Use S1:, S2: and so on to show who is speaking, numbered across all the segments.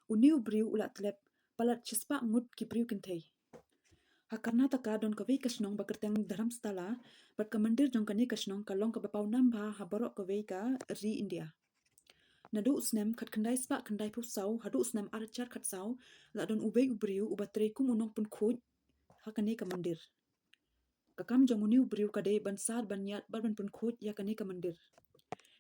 S1: Uniu briu ulat telep palat cispa ngut ki briu kinthei. Karnataka don kawei kasnong bakerteng dharamstala bat ka mandir jong kani kasnong kalong ka bapau namba habarok kawei ka ri India. Nadu usnem kat kendai spa kendai pusau hadu usnem archar kat sau la don ubei ubriu ubatre kum unong pun khoj hakani ka mandir. Kakam jong uniu briu kadei bansad banyat ban pun khoj ya kani ka mandir.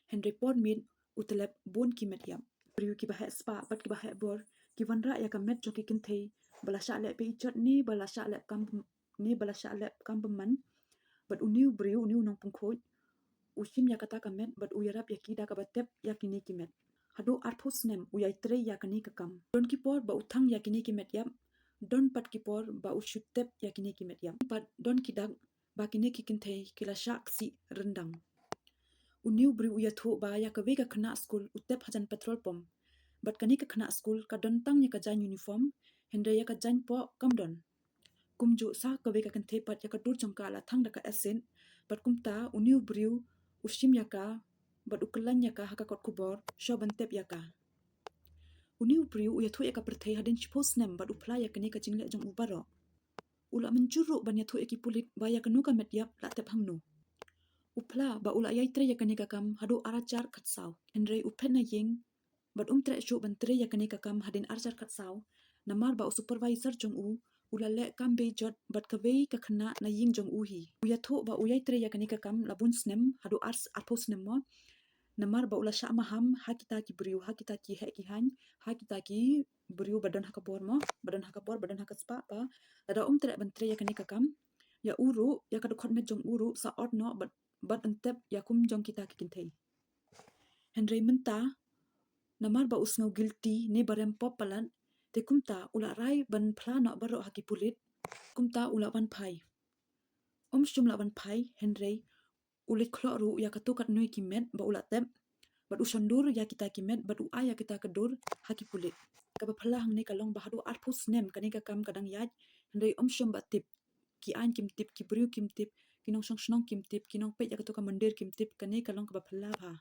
S1: Henry Port mit utelep bon ki met yam. Briu ki bahek spa pat ki bahek bor ki vanra ya ka met jong ki kinthei balasha lep pe ichot ni balasha lep kam peman bat uniu briu uniu nong pun khoj ushim ya kata ka met bat uyarap ya ki da ka batep ya kini ki met. Hadu arthos nem uyai trei ya kani ka kam. Don ki por ba uthang ya kini ki met yam. Don pat ki por ba ushutep ya kini ki met yam. Pat don ki dag ba kini ki kinthei kila shak si rendang. Uniu briu uya tho ba ya ka vega khana school utep hajan petrol pump. Bat kani ka khana school ka don tang ya ka jan uniform hendre ya ka jan po kam don. Kumju sa ka vega kinthei pat ya ka dur jong ka la thang da ka asin bat kumta uniu briu ushim ya ka bat ukelan ya ka haka kot kubor sho bantep ya ka. Uniu briu uya tho ya ka perthei hadin chpos nem bat upla ya kani ka jingle jong ubaro. Ula menjuru ban ya tho ya ki pulit ba ya kanu ka met yap la tep hangnu. Upla ba ula yai tre ya kani ka kam hadu arachar kat sau. Hendre upet na ying bat tre shu ban tre ya kani ka kam hadin arachar kat sau. Namar ba supervisor jong u ula le kam be jot bat kawei ka khana na ying jong u hi. Uya tho ba uyai tre ya kani ka kam labun snem hadu arpos nem mo. Namar ba ula sya maham ha kita ki briu ha kita ki he ki han ha kita ki briu badan ha kapor mo badan ha kapor badan ha kaspa ba ada tre ban tre ya kani ka kam ya uru ya ka khot met jong uru sa ot no bat antep ya kum jong kita ki kinthei. Henry menta namar ba usngau guilty ne barem pop palan te kumta ula rai ban phla no baro haki pulit kumta ula ban phai shum la ban phai Henry ulit khlo ru ya katu kat nui ki met ba ula tep bat usandur ya kita ki met bat u ya kita kedur haki pulit ka ba phla hang ne kalong ba hadu arphus nem kani ka kam kadang yaj Henry shum ba tip ki an kim tip ki briu kim tip kinong song snong kim tip kinong pe ya katu ka mandir kim tip kani kalong ka ba phla ba